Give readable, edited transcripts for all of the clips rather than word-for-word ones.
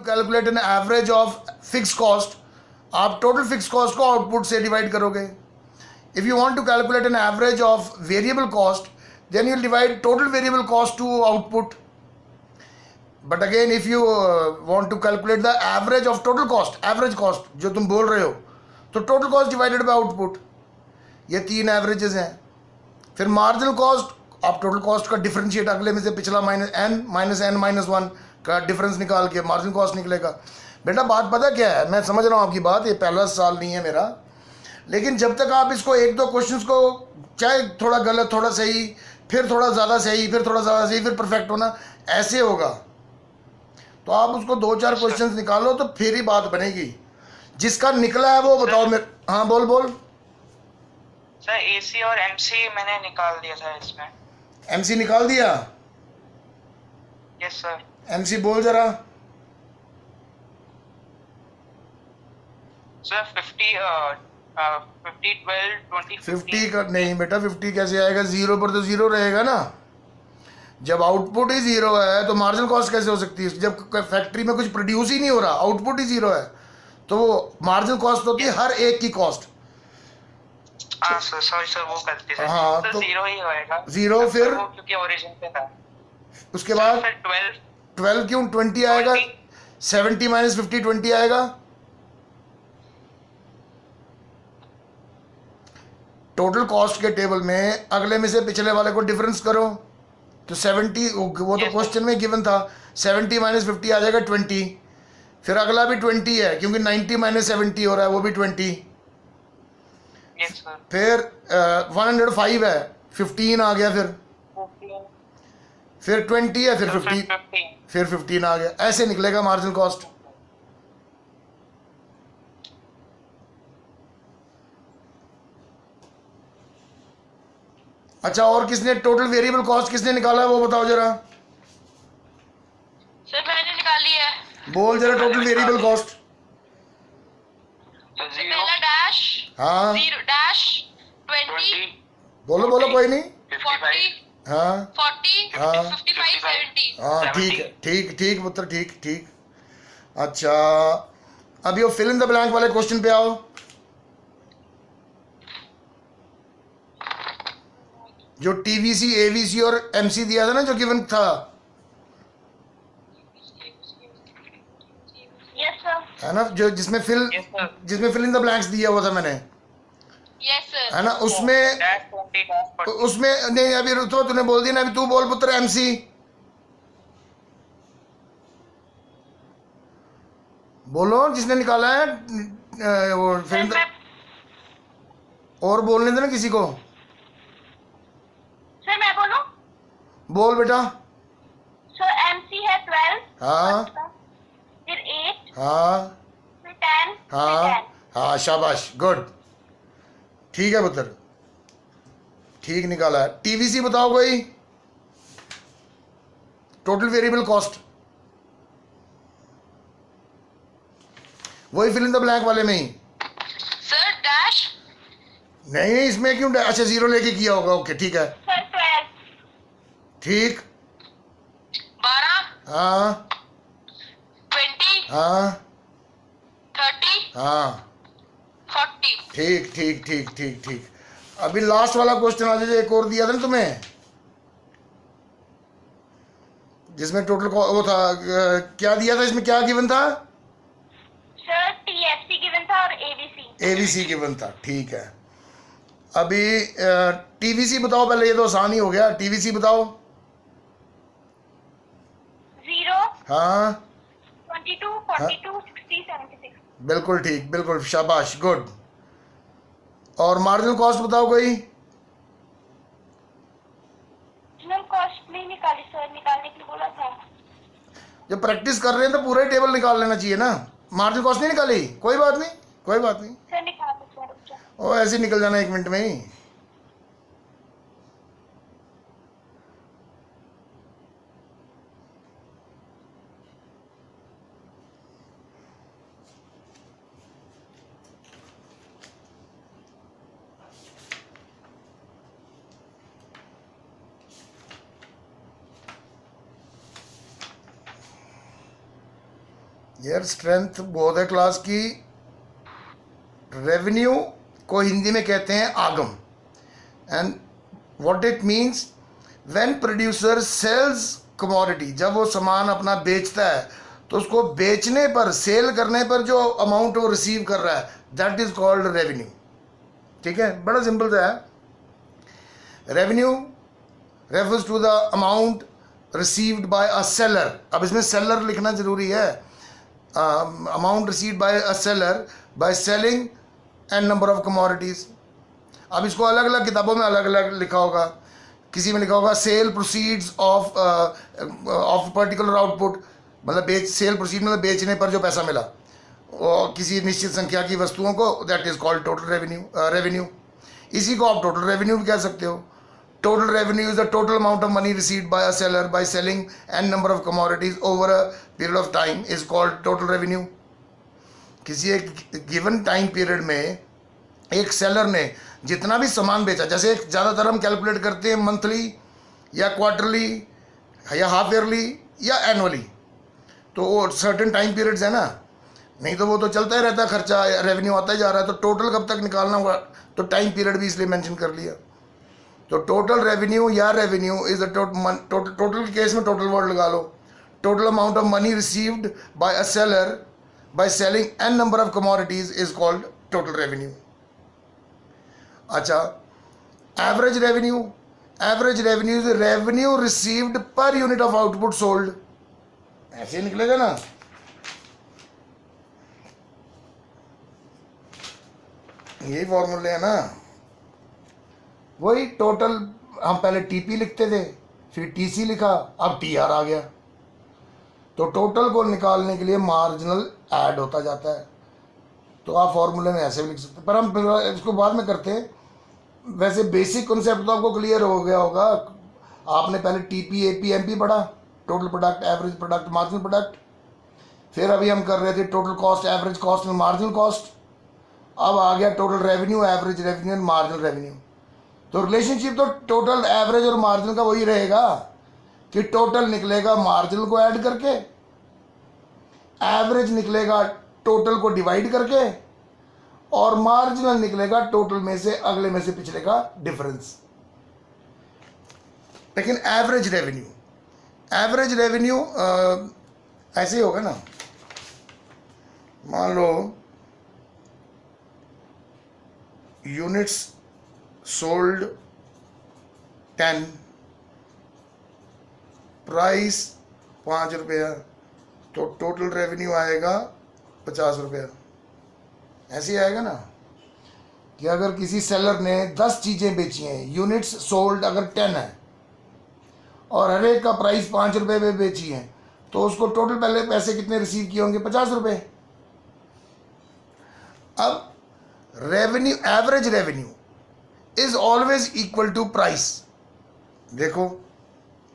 Calculate an average of fix cost, आप total fix cost को output से divide करोगे. If you want to calculate an average of variable cost, then you divide total variable cost to output. But again if you want to calculate the average of total cost, average cost जो तुम बोल रहे हो, तो total cost divided by output. ये 3 averages हैं. फिर marginal cost, आप टोटल कॉस्ट का डिफरेंशिएट अगले में से पिछला -n-1 का डिफरेंस निकाल के मार्जिनल कॉस्ट निकलेगा. बेटा बात पता क्या है, मैं समझ रहा हूँ आपकी बात, ये पहला साल नहीं है मेरा, लेकिन जब तक आप इसको 1-2 क्वेश्चंस को चाहे थोड़ा गलत थोड़ा सही, फिर थोड़ा ज़्यादा सही, फिर थोड़ा ज़्यादा सही, फिर परफेक्ट होना, ऐसे होगा. तो आप उसको 2-4 क्वेश्चंस निकालो तो फिर ही बात बनेगी. जिसका निकला है वो बताओ मेरे. हाँ बोल. सर एसी और एमसी मैंने निकाल दिया था इसमें. एमसी निकाल दिया? Yes sir. एमसी बोल जरा. सर 50 12 20 50 का नहीं बेटा, 50 कैसे आएगा? 0 पर तो 0 रहेगा ना. जब आउटपुट ही 0 है तो मार्जिनल कॉस्ट कैसे हो सकती है? जब फैक्ट्री में कुछ प्रोड्यूस ही नहीं हो रहा, आउटपुट ही 0 है, तो वो मार्जिनल कॉस्ट होती है हर एक की कॉस्ट. हाँ सर, सॉरी सर, वो गलती से. हाँ, तो 0 ही होएगा. 0 फिर वो क्योंकि ओरिजिन पे था. उसके बाद फिर 12 क्यों? 20 आएगा. 70 - 50 20 आएगा. टोटल कॉस्ट के टेबल में अगले में से पिछले वाले को डिफरेंस करो तो 70, वो तो क्वेश्चन में गिवन था. 70 - 50 आ जाएगा 20. फिर अगला भी 20 है क्योंकि 90 - 70 हो रहा है, वो भी 20. Yes sir. फिर 105 है, 15 आ गया. फिर 20 है, फिर 50, फिर 15 आ गया. ऐसे निकलेगा मार्जिनल कॉस्ट. अच्छा, और किसने टोटल वेरिएबल कॉस्ट किसने निकाला है वो बताओ जरा. सर मैंने निकाल लिया है. बोल जरा टोटल वेरिएबल कॉस्ट. पहला डैश. हाँ 0 डैश 20 बोलो कोई नहीं. 40 हाँ 40 हाँ 55 70. हाँ ठीक है, ठीक पुत्र, ठीक. अच्छा, अभी वो फिल इन द ब्लैंक वाले क्वेश्चन पे आओ. जो टीवीसी, एवीसी और एमसी दिया था ना, जो गिवन था, यस सर. है ना, जो जिसमें फिल इन द ब्लैंक्स दिया हुआ था मैंने, यस सर. है ना, उसमें नहीं, अभी तो तूने बोल दिया ना, अभी तू बोल पुत्र एमसी. बोलो जिसने निकाला है वो फिल इन द, और बोलने देना किसी को. सर मैं बोलूं? बोल बेटा. सर एमसी है 12. हाँ फिर 8. हाँ फिर 10. हाँ शाबाश, गुड. ठीक है पुत्र, ठीक निकाला है. टीवीसी बताओ कोई. टोटल वेरिएबल कॉस्ट, वही फिल इन द ब्लैंक वाले में ही. Sir dash. नहीं इसमें क्यों अच्छा 0 लेके किया होगा. ओके ठीक है, सर 12. ठीक. 12 हाँ 20 हाँ 30 हाँ 40. ठीक. अभी लास्ट वाला क्वेश्चन आ जाए. एक और दिया था ना तुम्हें, जिसमें टोटल वो था, क्या दिया था इसमें, क्या गिवन था? सर टीएफसी गिवन था और एवीसी गिवन था. ठीक है, अभी टीवीसी बताओ पहले. ये तो आसान ही हो गया. टीवीसी बताओ. 0 हाँ 22 42 60 76. बिल्कुल ठीक, बिल्कुल शाबाश, गुड. और मार्जिनल कॉस्ट बताओ कोई. मार्जिनल कॉस्ट नहीं निकाली सर, निकालने के लिए बोला था. जब प्रैक्टिस कर रहे हैं तो पूरा ही टेबल निकाल लेना चाहिए ना. मार्जिनल कॉस्ट नहीं निकाली, कोई बात नहीं. सर निकाल दो सर. ओ ऐसे निकल जाना 1 मिनट में ही. यार स्ट्रेंथ बहुत है क्लास की। रेवेन्यू को हिंदी में कहते हैं आगम, and what it means when producer sells commodity, जब वो सामान अपना बेचता है तो उसको बेचने पर, सेल करने पर जो अमाउंट वो रिसीव कर रहा है, दैट इज कॉल्ड रेवेन्यू। ठीक है, बड़ा सिंपल सा है। Revenue refers to the amount received by a seller. अब इसमें सेलर लिखना जरूरी है। Amount received by a seller by selling an number of commodities. अब इसको अलग अलग किताबों में अलग अलग लिखा होगा। किसी में लिखा होगा sale proceeds of particular output, मतलब सेल प्रोसीड मतलब बेचने पर जो पैसा मिला, और किसी निश्चित संख्या की वस्तुओं को, that is called total revenue. इसी को आप टोटल रेवेन्यू भी कह सकते हो। Total revenue is the total amount of money received by a seller by selling an number of commodities over a period of time is called total revenue. किसी एक given time period में एक seller ने जितना भी सामान बेचा, जैसे ज़्यादातर हम कैलकुलेट करते हैं मंथली या क्वार्टरली या हाफ ईयरली या एनुअली, तो वो सर्टेन टाइम पीरियड्स है ना, नहीं तो वो तो चलता ही रहता है, खर्चा रेवेन्यू आता ही जा रहा है। तो टोटल कब तक निकालना हुआ, तो टाइम पीरियड भी इसलिए मेंशन कर लिया। तो टोटल रेवेन्यू या रेवेन्यू इज द टोटल के केस में टोटल वर्ड लगा लो। Total amount of money received by a seller by selling an number of commodities is called total revenue. अच्छा, average revenue. Average revenue is revenue received per unit of output sold. ऐसे निकलेगा ना। यही फॉर्मूले है ना, वही टोटल। हम पहले टीपी लिखते थे, फिर टीसी लिखा, अब टीआर आ गया। तो टोटल को निकालने के लिए मार्जिनल ऐड होता जाता है। तो आप फॉर्मूले में ऐसे भी लिख सकते हैं, पर हम इसको बाद में करते हैं। वैसे बेसिक कॉन्सेप्ट तो आपको क्लियर हो गया होगा। आपने पहले टीपी एपी एमपी पढ़ा, total product, average product, marginal product. फिर अभी हम कर रहे थे total cost, average cost and marginal cost. अब आ गया total revenue, average revenue and marginal revenue. तो रिलेशनशिप तो टोटल, एवरेज और मार्जिनल का वही रहेगा कि टोटल निकलेगा मार्जिनल को ऐड करके, एवरेज निकलेगा टोटल को डिवाइड करके, और मार्जिनल निकलेगा टोटल में से अगले में से पिछले का डिफरेंस। लेकिन एवरेज रेवेन्यू ऐसे ही होगा ना। मान लो यूनिट्स सोल्ड 10, प्राइस 5 रुपया, तो टोटल रेवेन्यू आएगा 50 रुपया। ऐसे ही आएगा ना कि अगर किसी सेलर ने 10 चीज़ें बेची हैं, यूनिट्स सोल्ड अगर 10 है और हर एक का प्राइस 5 रुपये में बेची है, तो उसको टोटल पहले पैसे कितने रिसीव किए होंगे, 50 रुपये। अब revenue, average revenue is always equal to price. देखो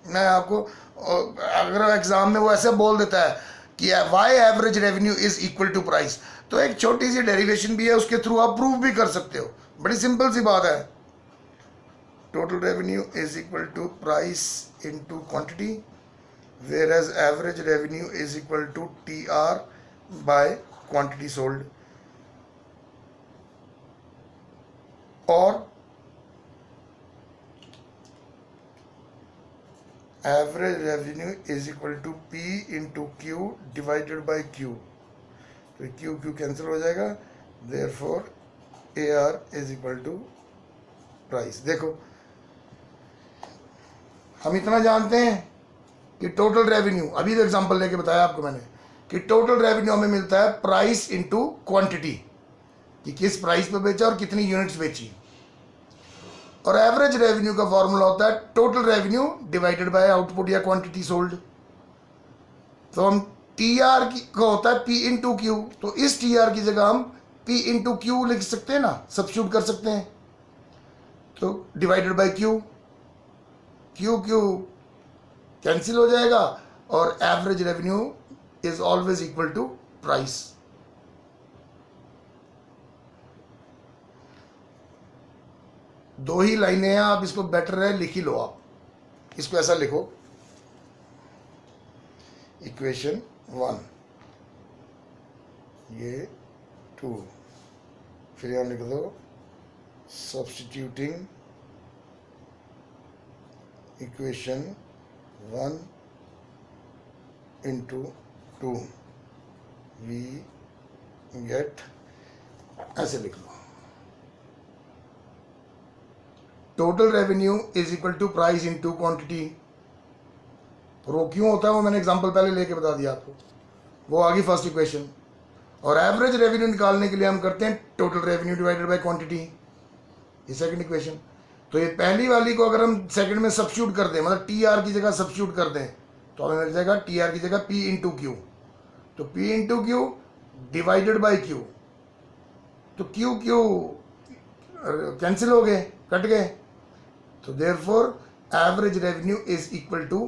मैं आपको, अगर एग्जाम में वो ऐसे बोल देता है कि why average revenue is equal to price, तो एक छोटी सी डेरिवेशन भी है, उसके थ्रू आप प्रूव भी कर सकते हो। बड़ी सिंपल सी बात है। Total revenue is equal to price into quantity, whereas average revenue is equal to TR by quantity sold. और average revenue is equal to P into Q divided by Q। तो Q cancel हो जाएगा, therefore AR is equal to price. देखो हम इतना जानते हैं कि टोटल रेवेन्यू, अभी तो एग्जांपल लेके बताया आपको मैंने कि टोटल रेवेन्यू हमें मिलता है प्राइस इंटू क्वांटिटी, कि किस प्राइस पे बेचा और कितनी यूनिट्स बेची। और एवरेज रेवेन्यू का फॉर्मूला होता है total revenue divided by output या क्वांटिटी सोल्ड। तो हम TR को होता है P इंटू Q, तो इस TR की जगह हम P इंटू Q लिख सकते हैं ना, सब्स्टिट्यूट कर सकते हैं। तो डिवाइडेड बाय Q कैंसिल हो जाएगा, और average revenue is always equal to price. दो ही लाइनें हैं, आप इसको बेटर है लिख ही लो। आप इसको ऐसा लिखो, इक्वेशन 1 ये 2, फिर यहाँ लिख दो substituting equation 1 into 2 we get, ऐसे लिख लो, total revenue is equal to price into quantity. और वो क्यों होता है वो मैंने एग्जांपल पहले लेके बता दिया आपको, वो आ गई फर्स्ट इक्वेशन। और एवरेज रेवेन्यू निकालने के लिए हम करते हैं total revenue divided by quantity, ये सेकंड इक्वेशन। तो ये पहली वाली को अगर हम सेकंड में सब्स्टिट्यूट कर दें, मतलब टी आर की जगह सब्स्टिट्यूट कर दें, तो हमें मिल जाएगा टी आर की जगह पी इंटू क्यू। तो P into Q divided by Q, तो क्यू क्यू कैंसिल हो गए, कट गए। तो therefore average revenue is equal to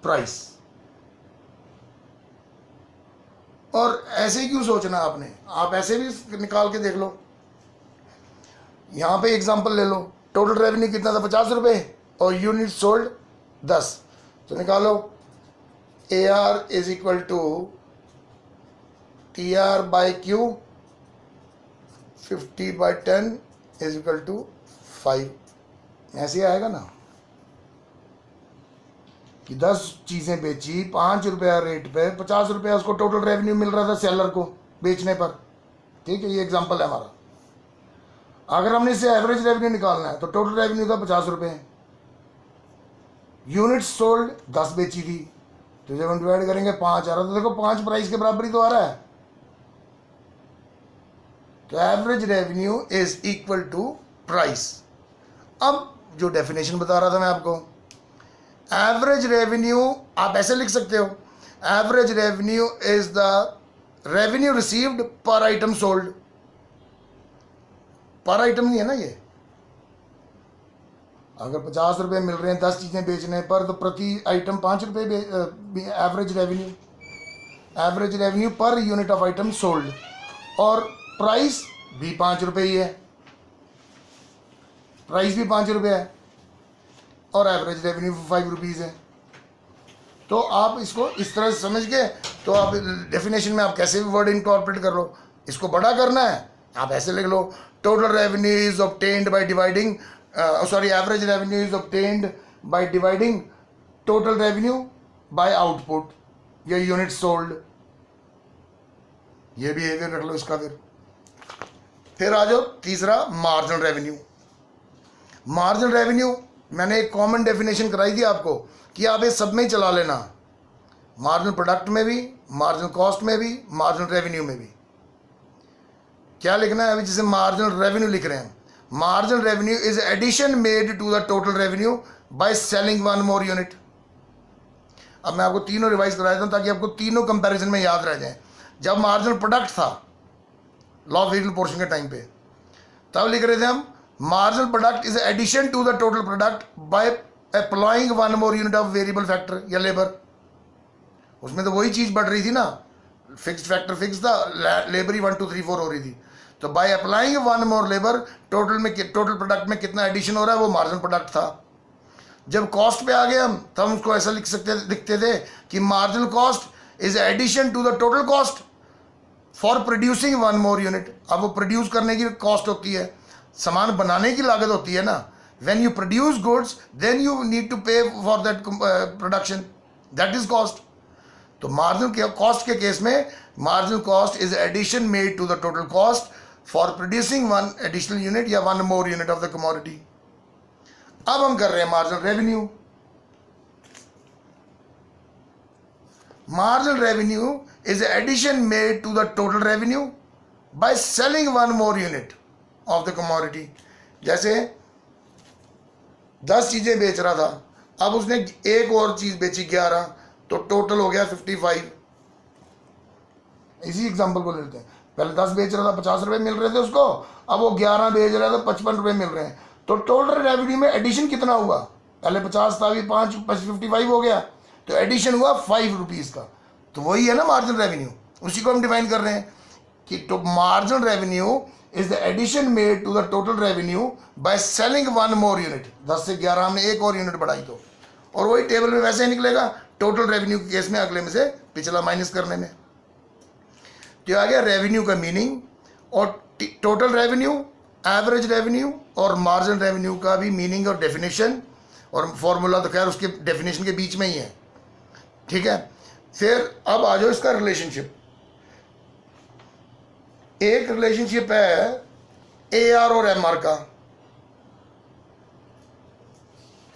price. और ऐसे ही क्यों सोचना आपने, आप ऐसे भी निकाल के देख लो। यहां पे एग्जांपल ले लो, टोटल रेवेन्यू कितना था 50 रुपये और यूनिट सोल्ड 10, तो निकालो A R is equal to T R by Q, 50/10 is equal to 5। ऐसे आएगा ना कि 10 चीज़ें बेची 5 रुपया रेट पे, 50 रुपया उसको टोटल रेवेन्यू मिल रहा था सेलर को बेचने पर। ठीक है, ये एग्जांपल है हमारा। अगर हमने इससे एवरेज रेवेन्यू निकालना है तो टोटल रेवेन्यू था 50 रुपये, यूनिट्स सोल्ड 10 बेची थी, तो जब हम डिवाइड करेंगे 5 आ रहा, तो देखो 5 प्राइस के बराबर ही तो आ रहा है। तो average revenue is equal to price. अब जो डेफिनेशन बता रहा था मैं आपको, एवरेज रेवेन्यू आप ऐसे लिख सकते हो, average revenue is the revenue received पर आइटम सोल्ड। पर आइटम नहीं है ना ये, अगर 50 रुपये मिल रहे हैं 10 चीज़ें बेचने पर, तो प्रति आइटम 5 रुपये एवरेज रेवेन्यू पर यूनिट ऑफ आइटम सोल्ड। और प्राइस भी 5 रुपये ही है, प्राइस भी 5 रुपये है, और एवरेज रेवेन्यू 5 रुपीज़ है। तो आप इसको इस तरह से समझ के, तो आप डेफिनेशन में आप कैसे भी वर्ड इनकॉर्पोरेट कर लो। इसको बड़ा करना है, आप ऐसे लिख लो, total revenue is obtained by dividing, average revenue is obtained by dividing total revenue by output या यूनिट सोल्ड। ये बिहेवियर रख लो इसका। फिर आ जाओ तीसरा, मार्जिनल रेवेन्यू। मार्जिनल रेवेन्यू मैंने एक कॉमन डेफिनेशन कराई थी आपको कि आप इस सब में ही चला लेना, मार्जिनल प्रोडक्ट में भी, मार्जिनल कॉस्ट में भी, मार्जिनल रेवेन्यू में भी। क्या लिखना है अभी, जैसे मार्जिनल रेवेन्यू लिख रहे हैं, marginal revenue is addition made to the total revenue by selling 1 more unit. अब मैं आपको तीनों रिवाइज करा देता हूँ ताकि आपको तीनों कंपैरिजन में याद रह जाए। जब मार्जिनल प्रोडक्ट था लॉ ऑफ वेरिएबल पोर्शन के टाइम पे, तब लिख रहे थे हम marginal product is addition to the total product by applying 1 more unit of variable factor या लेबर। उसमें तो वही चीज़ बढ़ रही थी ना, फिक्स्ड फैक्टर फिक्स था, लेबर ही 1 2 3 4 हो रही थी। तो by applying 1 more labour total product में कितना एडिशन हो रहा है, वो मार्जिनल प्रोडक्ट था। जब कॉस्ट पे आ गए हम, तब उसको ऐसा लिखते थे कि marginal cost is addition to the total cost for producing 1 more unit. अब वो प्रोड्यूस करने की कॉस्ट होती है, सामान बनाने की लागत होती है ना। When you produce goods then you need to pay for that production, that is cost. तो मार्जिनल कॉस्ट के केस में marginal cost is addition made to the total cost for producing 1 additional unit या 1 more unit of the commodity. अब हम कर रहे हैं marginal revenue. Marginal revenue is addition made to the total revenue by selling 1 more unit of the commodity. जैसे 10 चीजें बेच रहा था, अब उसने एक और चीज बेची 11, तो टोटल हो गया 55। इसी एग्जांपल को लेते हैं, पहले 10 बेच रहा था 50 रुपये मिल रहे थे उसको, अब वो 11 बेच रहा था 55 रुपये मिल रहे हैं। तो टोटल रेवेन्यू में एडिशन कितना हुआ, पहले 50 था, अभी 5 55 हो गया, तो एडिशन हुआ 5 रुपीज़ का। तो वही है ना मार्जिनल रेवेन्यू, उसी को हम डिफाइन कर रहे हैं कि तो marginal revenue is the addition made to the total revenue by selling 1 more unit. 10 से 11 हमने एक और यूनिट बढ़ाई, तो और वही टेबल में वैसे ही निकलेगा टोटल रेवेन्यू के केस में, अगले में से पिछला माइनस करने में। तो ये आ गया रेवेन्यू का मीनिंग, और टोटल रेवेन्यू, एवरेज रेवेन्यू और मार्जिन रेवेन्यू का भी मीनिंग और डेफिनेशन और फॉर्मूला तो खैर उसके डेफिनेशन के बीच में ही है, ठीक है। फिर अब आ जाओ इसका रिलेशनशिप। एक रिलेशनशिप है AR और MR का।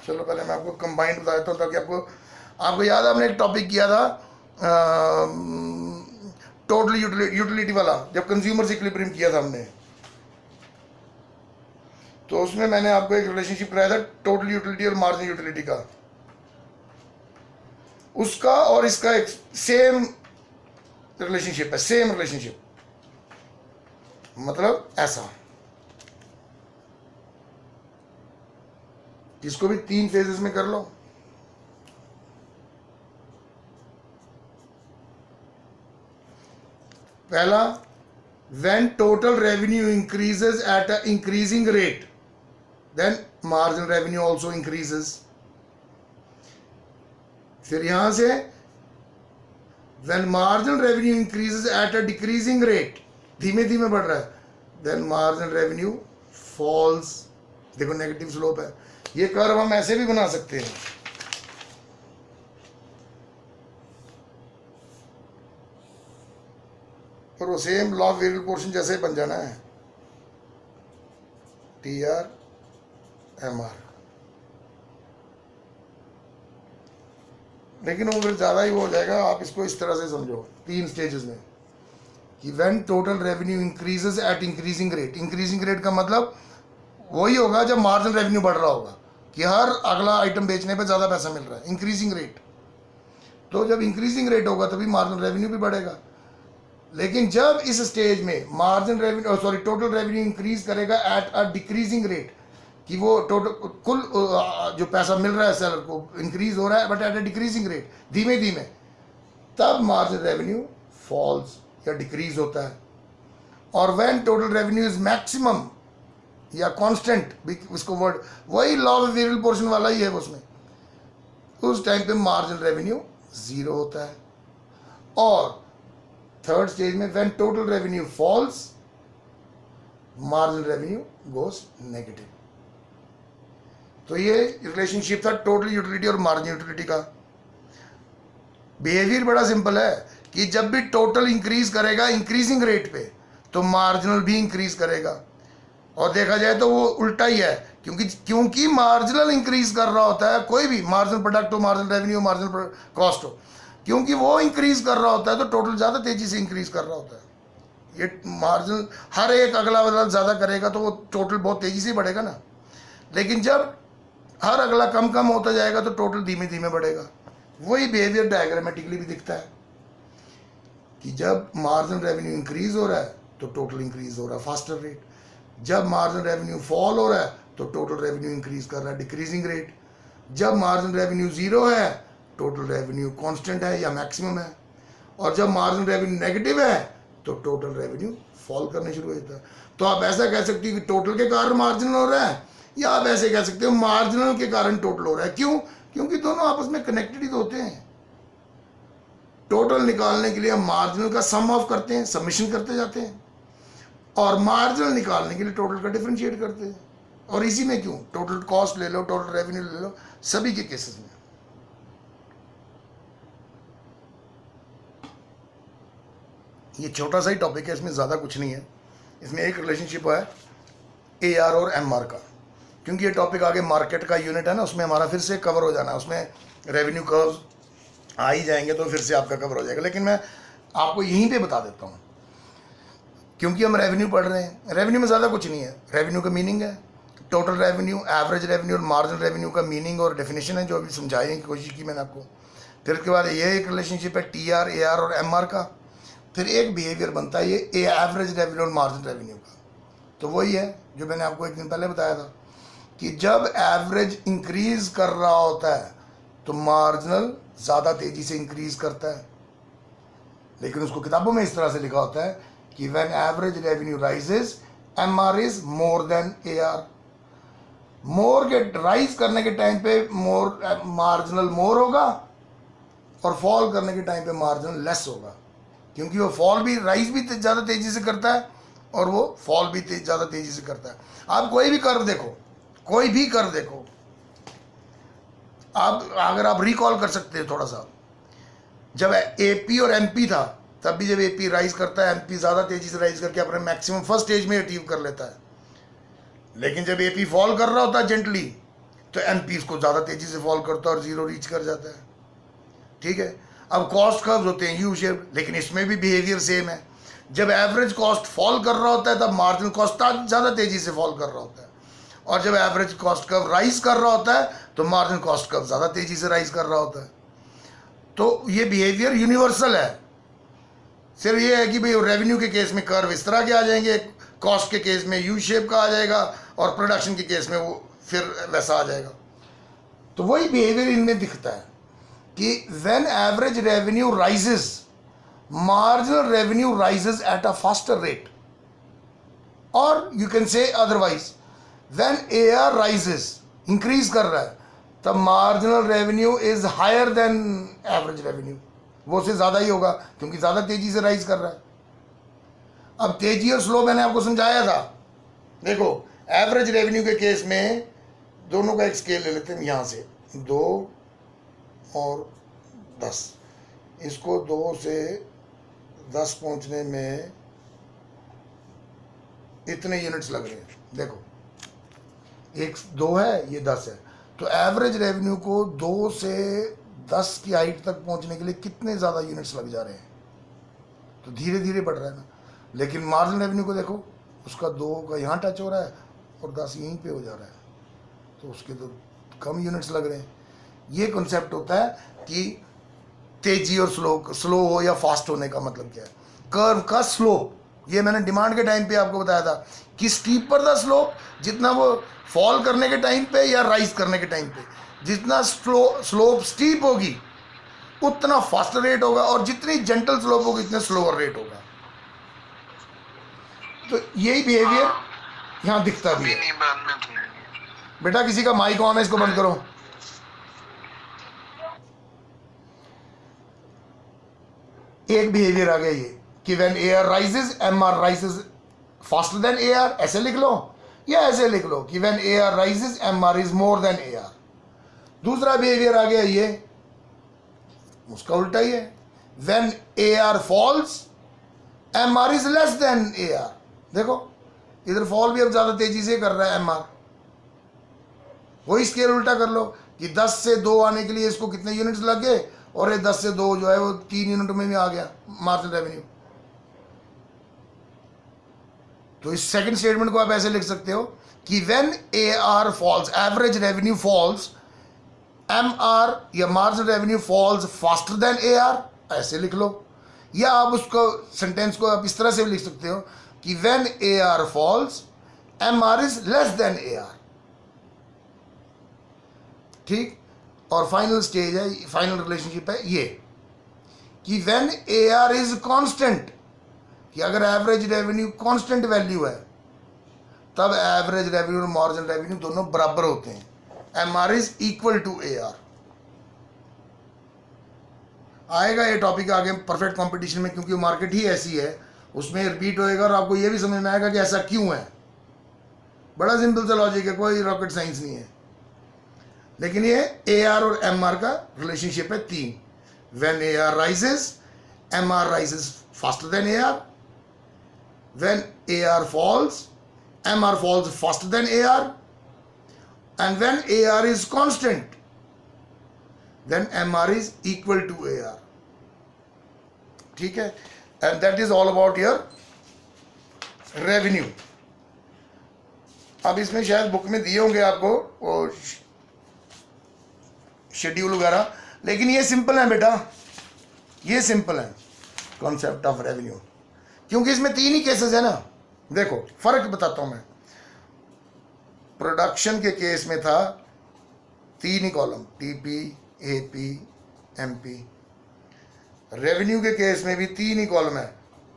चलो पहले मैं आपको कंबाइंड बता देता हूँ ताकि आपको याद है, हमने एक टॉपिक किया था टोटल यूटिलिटी वाला, जब कंज्यूमर इक्विलिब्रियम किया था हमने, तो उसमें मैंने आपको एक रिलेशनशिप कराया था टोटल यूटिलिटी और मार्जिन यूटिलिटी का। उसका और इसका एक सेम रिलेशनशिप है, सेम रिलेशनशिप, मतलब ऐसा। इसको भी 3 फेजेस में कर लो। पहला, when total revenue increases at an increasing rate, then margin revenue also increases. फिर यहां से when margin revenue increases at a decreasing rate, धीमे धीमे बढ़ रहा है, then margin revenue falls. देखो नेगेटिव स्लोप है। ये कर्व हम ऐसे भी बना सकते हैं, पर वो same law of variable portion जैसे बन जाना है, TR MR। लेकिन वो फिर ज़्यादा ही वो हो जाएगा। आप इसको इस तरह से समझो 3 स्टेजेस में कि when total revenue increases eight increasing rate. Increasing rate का मतलब वही होगा जब मार्जिन रेवेन्यू बढ़ रहा होगा, कि हर अगला आइटम बेचने पे ज़्यादा पैसा मिल रहा है, इंक्रीजिंग रेट। तो जब इंक्रीजिंग रेट होगा तभी मार्जिन रेवेन्यू भी बढ़ेगा। लेकिन जब इस स्टेज में margin revenue total revenue increase करेगा एट अ डिक्रीजिंग रेट, कि वो टोटल कुल जो पैसा मिल रहा है सेलर को इंक्रीज हो रहा है but at a decreasing rate, धीमे धीमे, तब मार्जिन रेवेन्यू फॉल्स या डिक्रीज होता है। और when total revenue is maximum या कांस्टेंट, इसको वर्ड वही लॉ ऑफ वेरिएबल पोर्शन वाला ही है उसमें, उस टाइम पे मार्जिन रेवेन्यू 0 होता है। और थर्ड स्टेज में when total revenue falls, margin revenue goes negative. तो ये रिलेशनशिप था टोटल यूटिलिटी और मार्जिन यूटिलिटी का। बिहेवियर बड़ा सिंपल है कि जब भी टोटल इंक्रीज करेगा इंक्रीजिंग रेट पे, तो मार्जिनल भी इंक्रीज करेगा। और देखा जाए तो वो उल्टा ही है, क्योंकि मार्जिनल इंक्रीज कर रहा होता है, कोई भी मार्जिनल प्रोडक्ट हो, मार्जिनल रेवेन्यू, मार्जिनल कॉस्ट हो, क्योंकि वो इंक्रीज कर रहा होता है तो टोटल ज़्यादा तेजी से इंक्रीज कर रहा होता है। ये मार्जिनल हर एक अगला वाला ज़्यादा करेगा तो वो टोटल बहुत तेजी से बढ़ेगा ना। लेकिन जब हर अगला कम कम होता जाएगा तो टोटल धीमे धीमे बढ़ेगा। वही बिहेवियर डायग्रामेटिकली भी दिखता है कि जब मार्जिन रेवेन्यू इंक्रीज हो रहा है तो टोटल इंक्रीज हो रहा है फास्टर रेट, जब मार्जिन रेवेन्यू फॉल हो रहा है तो टोटल रेवेन्यू इंक्रीज कर रहा है डिक्रीजिंग रेट, जब मार्जिन रेवेन्यू 0 है टोटल रेवेन्यू कांस्टेंट है या मैक्सिमम है, और जब मार्जिन रेवेन्यू नेगेटिव है तो टोटल रेवेन्यू फॉल करने शुरू हो जाता है। तो आप ऐसा कह सकते हो कि टोटल के कारण मार्जिनल हो रहा है, या आप ऐसे कह सकते हो मार्जिनल के कारण टोटल हो रहा है। क्यों? क्योंकि दोनों आपस में कनेक्टेड ही तो होते हैं। टोटल निकालने के लिए हम मार्जिनल का सम ऑफ करते हैं, समेशन करते जाते हैं, और मार्जिनल निकालने के लिए टोटल का डिफरेंशिएट करते हैं। और इसी में क्यों, टोटल कॉस्ट ले लो, टोटल रेवेन्यू ले लो, सभी के केसेस में। ये छोटा सा ही टॉपिक है, इसमें ज़्यादा कुछ नहीं है। इसमें एक रिलेशनशिप है AR और MR का, क्योंकि ये टॉपिक आगे मार्केट का यूनिट है ना, उसमें हमारा फिर से कवर हो जाना है, उसमें रेवेन्यू कर्व्स आ ही जाएंगे तो फिर से आपका कवर हो जाएगा। लेकिन मैं आपको यहीं पे बता देता हूँ, क्योंकि हम रेवेन्यू पढ़ रहे हैं। रेवेन्यू में ज़्यादा कुछ नहीं है। रेवेन्यू का मीनिंग है टोटल रेवेन्यू, एवरेज रेवेन्यू और मार्जिन रेवेन्यू का मीनिंग और डेफिनेशन है, जो अभी समझाने की कोशिश की मैंने आपको। फिर उसके बाद ये एक रिलेशनशिप है TR, AR और MR का। फिर एक बिहेवियर बनता है ये एवरेज रेवेन्यू और मार्जिन रेवेन्यू का। तो वही है जो मैंने आपको एक दिन पहले बताया था कि जब एवरेज इंक्रीज कर रहा होता है तो मार्जिनल ज़्यादा तेज़ी से इंक्रीज करता है। लेकिन उसको किताबों में इस तरह से लिखा होता है कि when average revenue rises MR is more than AR। मोर के राइज करने के टाइम पे मार्जिनल मोर होगा, और फॉल करने के टाइम पे मार्जिनल लेस होगा, क्योंकि वो फॉल भी राइज भी ज़्यादा तेज़ी से करता है और वो फॉल भी ज़्यादा तेज़ी से करता है। आप कोई भी कर्व देखो, कोई भी कर्व देखो, आप अगर आप रिकॉल कर सकते हैं थोड़ा सा, जब एपी और एमपी था तब भी जब एपी राइज करता है एमपी ज़्यादा तेज़ी से राइज करके अपने मैक्सिमम फर्स्ट स्टेज में अचीव कर लेता है। लेकिन जब एपी फॉल कर रहा होता है जेंटली तो एमपी इसको ज़्यादा तेज़ी से फॉल करता है और ज़ीरो रीच कर जाता है। ठीक है, अब कॉस्ट कर्व्स होते हैं यू शेप, लेकिन इसमें भी बिहेवियर सेम है। जब एवरेज कॉस्ट फॉल कर रहा होता है तब मार्जिनल कॉस्ट ज़्यादा तेज़ी से फॉल कर रहा होता है, और जब एवरेज कॉस्ट कर्व राइज कर रहा होता है तो मार्जिनल कॉस्ट कर्व ज़्यादा तेज़ी से राइज कर रहा होता है। तो ये बिहेवियर यूनिवर्सल है। सिर्फ ये है कि भाई रेवेन्यू के केस में कर्व इस तरह के आ जाएंगे, कॉस्ट के केस में यू शेप का आ जाएगा, और प्रोडक्शन के केस में वो फिर वैसा आ जाएगा। तो वही बिहेवियर इनमें दिखता है कि when average revenue rises, marginal revenue rises at a faster rate, or you can say otherwise, when AR rises, increase कर रहा है, तब marginal revenue is higher than average revenue, वो से ज़्यादा ही होगा क्योंकि ज़्यादा तेज़ी से राइज कर रहा है। अब तेजी और स्लो मैंने आपको समझाया था। देखो एवरेज रेवेन्यू के केस में दोनों का एक स्केल ले लेते हैं, यहाँ से 2 और 10, इसको 2 से 10 पहुंचने में इतने यूनिट्स लग रहे हैं। देखो एक 2 है, ये 10 है, तो एवरेज रेवेन्यू को 2 से 10 की हाइट तक पहुंचने के लिए कितने ज़्यादा यूनिट्स लग जा रहे हैं, तो धीरे धीरे बढ़ रहा है ना। लेकिन मार्जिनल रेवेन्यू को देखो, उसका 2 का यहाँ टच हो रहा है और 10 यहीं पे हो जा रहा है, तो उसके तो कम यूनिट्स लग रहे हैं। ये कॉन्सेप्ट होता है कि तेजी और स्लो हो या फास्ट होने का मतलब क्या है। कर्व का स्लोप, ये मैंने डिमांड के टाइम पे आपको बताया था कि स्टीपर द स्लोप, जितना वो फॉल करने के टाइम पे या राइज करने के टाइम पे, जितना स्लोप स्टीप होगी उतना फास्टर रेट होगा, और जितनी जेंटल स्लोप होगी उतना स्लोअर रेट होगा। तो यही बिहेवियर यहाँ दिखता भी है। बेटा किसी का माइक ऑन है, इसको बंद करो। एक बिहेवियर आ गया ये कि when AR rises MR rises faster than AR, ऐसे लिख लो या ऐसे लिख लो कि when AR rises MR is more than AR। दूसरा बिहेवियर आ गया ये, उसका उल्टा ही है, when AR falls MR is less than AR। देखो इधर फॉल भी अब ज़्यादा तेजी से कर रहा है MR। वही स्केल उल्टा कर लो कि 10 से 2 आने के लिए इसको कितने यूनिट्स लग गए, और ये 10 से 2 जो है वो 3 यूनिट में भी आ गया मार्जिनल रेवेन्यू। तो इस सेकंड स्टेटमेंट को आप ऐसे लिख सकते हो कि when AR falls, average revenue falls, MR या marginal revenue falls faster than AR, ऐसे लिख लो। या आप उसको सेंटेंस को आप इस तरह से भी लिख सकते हो कि when AR falls MR is less than AR। ठीक, और फाइनल स्टेज है, फाइनल रिलेशनशिप है ये कि व्हेन AR इज कांस्टेंट, कि अगर एवरेज रेवेन्यू कांस्टेंट वैल्यू है तब एवरेज रेवेन्यू और मार्जिनल रेवेन्यू दोनों बराबर होते हैं। MR is equal to AR। आएगा ये टॉपिक आगे परफेक्ट कंपटीशन में, क्योंकि मार्केट ही ऐसी है, उसमें रिपीट होएगा और आपको ये भी समझ में आएगा कि ऐसा क्यों है। बड़ा सिंपल सा लॉजिक है, कोई रॉकेट साइंस नहीं है। लेकिन ये AR और MR का रिलेशनशिप है 3। When AR rises MR rises faster than AR, when AR falls MR falls faster than AR, and when AR is constant then MR is equal to AR। ठीक है, and that is all about your revenue। अब इसमें शायद book में दिए होंगे आपको वो शेड्यूल वगैरह, लेकिन ये सिंपल है बेटा, ये सिंपल है कॉन्सेप्ट ऑफ रेवेन्यू, क्योंकि इसमें 3 ही केसेस है ना। देखो फर्क बताता हूं मैं, प्रोडक्शन के केस में था 3 ही column, TP AP MP। Revenue के केस में भी 3 ही कॉलम है,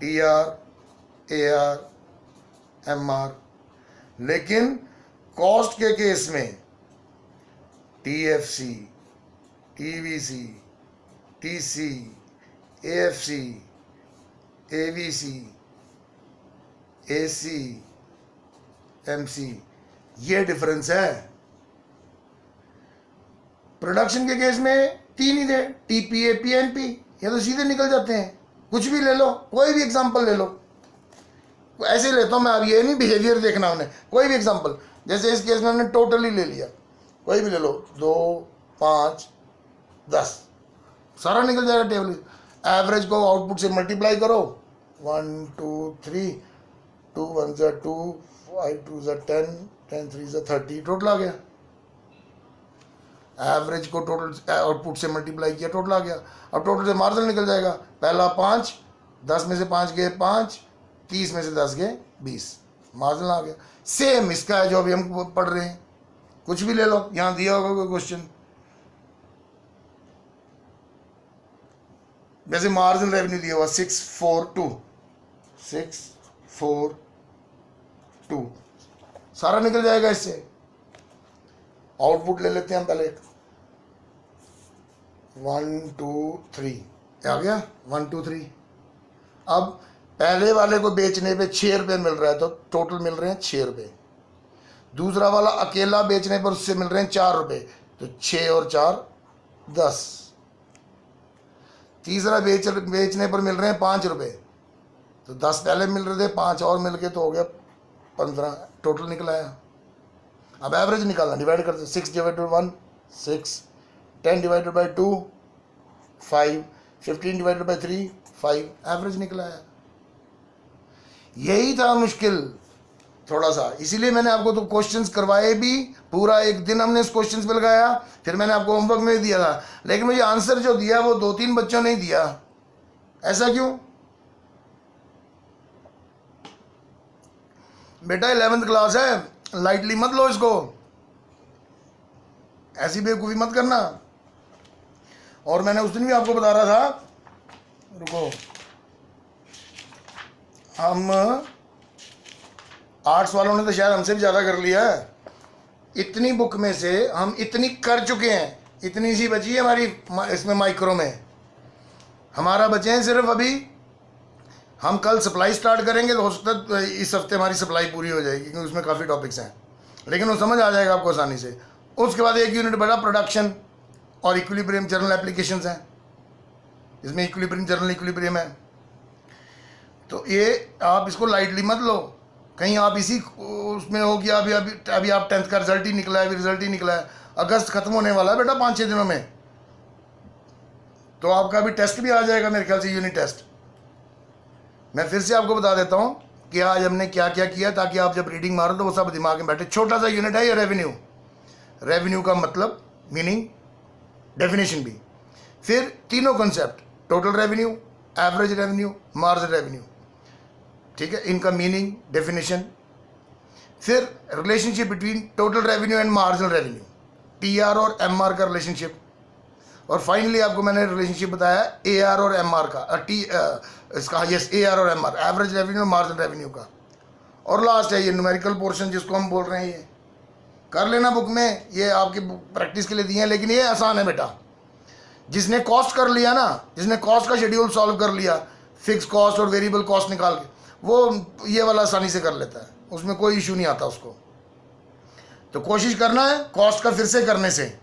TR AR MR। लेकिन कॉस्ट के केस में TFC TVC TC AFC ABC, AC, MC, ये डिफरेंस है। प्रोडक्शन के केस में 3 ही थे, TPA, PNP, ये तो सीधे निकल जाते हैं। कुछ भी ले लो, कोई भी एग्जांपल ले लो, ऐसे ही लेता हूँ मैं। अब ये नहीं बिहेवियर देखना हमने, कोई भी एग्जांपल, जैसे इस केस में हमने टोटली ले लिया, कोई भी ले लो, 2, 5, 10, सारा निकल जाएगा टेबल। एवरेज को आउटपुट से मल्टीप्लाई करो, 1 2 3, 2 1 ज़ा 2, 5 2 ज़ा 10, 10 3 ज़ा 30, टोटल आ गया। एवरेज को टोटल आउटपुट से मल्टीप्लाई किया, टोटल आ गया। अब टोटल से मार्जिन निकल जाएगा, पहला 5, 10 में से 5 गए 5, 30 में से 10 गए 20, मार्जिन आ गया। सेम इसका है जो अभी हम पढ़ रहे हैं, कुछ भी ले लो, यहाँ दिया होगा कोई क्वेश्चन, जैसे मार्जिन रेवेन्यू दिया हुआ 642, 642, सारा निकल जाएगा इससे। आउटपुट ले लेते हैं हम पहले, 1 2 3 आ गया, 1 2 3। अब पहले वाले को बेचने पे 6 रुपये मिल रहा है, तो टोटल मिल रहे हैं 6 रुपये। दूसरा वाला अकेला बेचने पर उससे मिल रहे हैं 4 रुपये, तो 6 और 4 10। तीसरा बेचने पर मिल रहे हैं 5 रुपये, तो 10 पहले मिल रहे थे, 5 और मिल के तो हो गया 15, टोटल निकला है। अब एवरेज निकालना, डिवाइड करते, 6 divided 1 6, 10 divided by 2 5, 15 divided by 3 5, average निकला है। यही था मुश्किल थोड़ा सा, इसीलिए मैंने आपको तो क्वेश्चंस करवाए भी, पूरा एक दिन हमने इस क्वेश्चंस पे लगाया, फिर मैंने आपको होमवर्क में भी दिया था, लेकिन मुझे आंसर जो दिया वो 2-3 बच्चों ने ही दिया। ऐसा क्यों? बेटा 11th क्लास है, लाइटली मत लो इसको, ऐसी बेवकूफ़ी मत करना। और मैंने उस दिन भी आपको बता रहा था, रुको, हम आर्ट्स वालों ने तो शायद हमसे भी ज़्यादा कर लिया है। इतनी बुक में से हम इतनी कर चुके हैं, इतनी सी बची है हमारी इसमें माइक्रो में, हमारा बचे हैं सिर्फ अभी। हम कल सप्लाई स्टार्ट करेंगे तो हो सकता है इस हफ्ते हमारी सप्लाई पूरी हो जाएगी, क्योंकि उसमें काफ़ी टॉपिक्स हैं, लेकिन वो समझ आ जाएगा आपको आसानी से। उसके बाद एक यूनिट बड़ा प्रोडक्शन और इक्विलिब्रियम जनरल एप्लीकेशंस हैं, इसमें इक्विलिब्रियम जनरल इक्विलिब्रियम है। तो ये आप इसको लाइटली मत लो, कहीं आप इसी उसमें हो कि अभी आप 10th का रिजल्ट ही निकला है, अभी रिजल्ट ही निकला है, अगस्त खत्म होने वाला है बेटा 5-6 दिनों में, तो आपका अभी टेस्ट भी आ जाएगा मेरे ख्याल से, यूनिट टेस्ट। मैं फिर से आपको बता देता हूँ कि आज हमने क्या क्या किया, ताकि आप जब रीडिंग मारो तो वो सब दिमाग में बैठे। छोटा सा यूनिट है ये रेवेन्यू, रेवेन्यू का मतलब मीनिंग, डेफिनेशन भी, फिर तीनों concept, total revenue, average revenue, margin revenue, ठीक है, इनका मीनिंग, डेफिनेशन, फिर relationship between total revenue and marginal revenue, TR और MR का रिलेशनशिप, और फाइनली आपको मैंने रिलेशनशिप बताया AR और MR का, इसका यस AR और MR, एवरेज रेवेन्यू और मार्जिनल रेवेन्यू का। और लास्ट है ये न्यूमेरिकल पोर्शन जिसको हम बोल रहे हैं, ये कर लेना बुक में, ये आपकी प्रैक्टिस के लिए दिए हैं, लेकिन ये आसान है बेटा। जिसने कॉस्ट कर लिया ना, जिसने कॉस्ट का शेड्यूल सॉल्व कर लिया, फिक्स कॉस्ट और वेरिएबल कॉस्ट निकाल के, वो ये वाला आसानी से कर लेता है, उसमें कोई इशू नहीं आता उसको। तो कोशिश करना है कॉस्ट का फिर से करने से।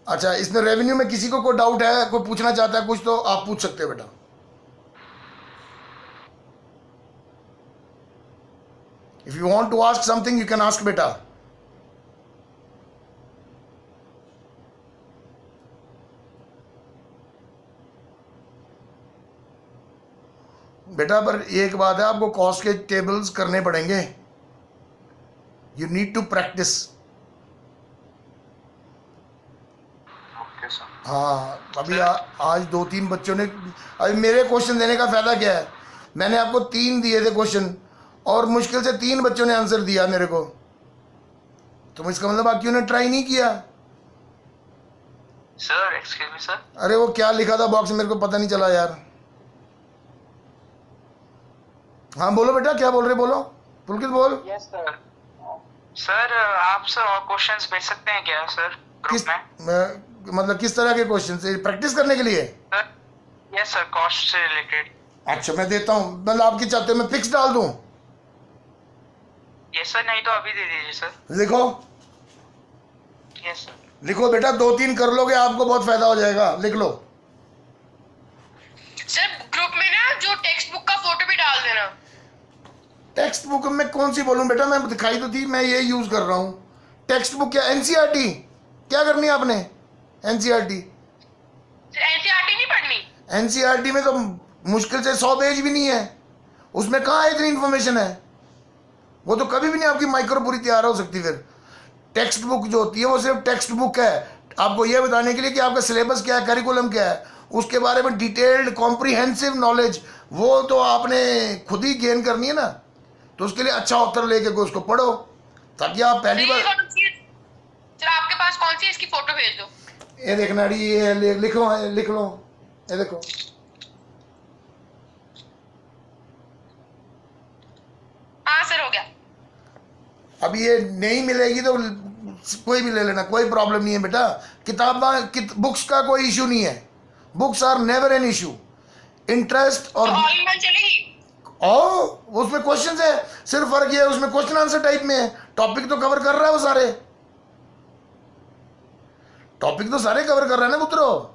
अच्छा, इसमें रेवेन्यू में किसी को कोई डाउट है, कोई पूछना चाहता है कुछ, तो आप पूछ सकते हो बेटा। If you want to ask something you can ask बेटा। बेटा पर एक बात है, आपको कॉस्ट के टेबल्स करने पड़ेंगे, यू नीड टू प्रैक्टिस। हाँ, अभी आज 2-3 बच्चों ने, अभी मेरे क्वेश्चन देने का फ़ायदा क्या है, मैंने आपको 3 दिए थे क्वेश्चन और मुश्किल से 3 बच्चों ने आंसर दिया मेरे को, तो इसका मतलब बाकियों ने ट्राई नहीं किया। Sir excuse me sir. अरे वो क्या लिखा था बॉक्स में मेरे को पता नहीं चला यार। हाँ बोलो बेटा, क्या बोल रहे, बोलो पुलकित बोल। Yes sir. सर आप सर और क्वेश्चंस भेज सकते हैं क्या सर ग्रुप में? मतलब किस तरह के क्वेश्चन, प्रैक्टिस करने के लिए? सर यस सर, कॉस्ट से रिलेटेड। अच्छा मैं देता हूँ, मतलब आपकी चाहते हो मैं फिक्स डाल दूँ? यस सर, नहीं तो अभी दे दीजिए सर। लिखो यस सर। लिखो बेटा, 2-3 कर लोगे आपको बहुत फायदा हो जाएगा, लिख लो। सर ग्रुप में ना जो टेक्स्ट बुक का फोटो भी डाल देना। टेक्स्ट बुक में कौन सी बोलूं बेटा, मैं दिखाई तो थी, मैं ये यूज कर रहा हूँ। टेक्स्ट बुक क्या, एनसीईआरटी क्या करनी है आपने? एनसीईआरटी एनसीईआरटी नहीं पढ़नी। एनसीईआरटी में तो मुश्किल से 100 पेज भी नहीं है, उसमें कहाँ इतनी इंफॉर्मेशन है? वो तो कभी भी नहीं आपकी माइक्रो पूरी तैयार हो सकती। फिर टेक्स्ट बुक जो होती है वो सिर्फ टेक्स्ट बुक है, आपको ये बताने के लिए कि आपका सिलेबस क्या है, करिकुलम क्या है, उसके बारे में डिटेल्ड कॉम्प्रिहेंसिव नॉलेज वो तो आपने खुद ही गेन करनी है ना। तो उसके लिए अच्छा ऑथर लेके उसको पढ़ो, ताकि आप पहली बार। सर आपके पास कौन सी है, इसकी फोटो भेज दो। ये देखना ये लिख लो, ये देखो। हाँ सर हो गया। अब ये नहीं मिलेगी तो कोई भी ले लेना, कोई प्रॉब्लम नहीं है बेटा। बुक्स का कोई इशू नहीं है, books are never an issue. Interest और ऑल इन वन चलेगी। उसमें क्वेश्चंस है, सिर्फ फर्क ये है उसमें क्वेश्चन आंसर टाइप में है, टॉपिक तो कवर कर रहा है, वो सारे टॉपिक तो सारे कवर कर रहा है ना पुत्रो।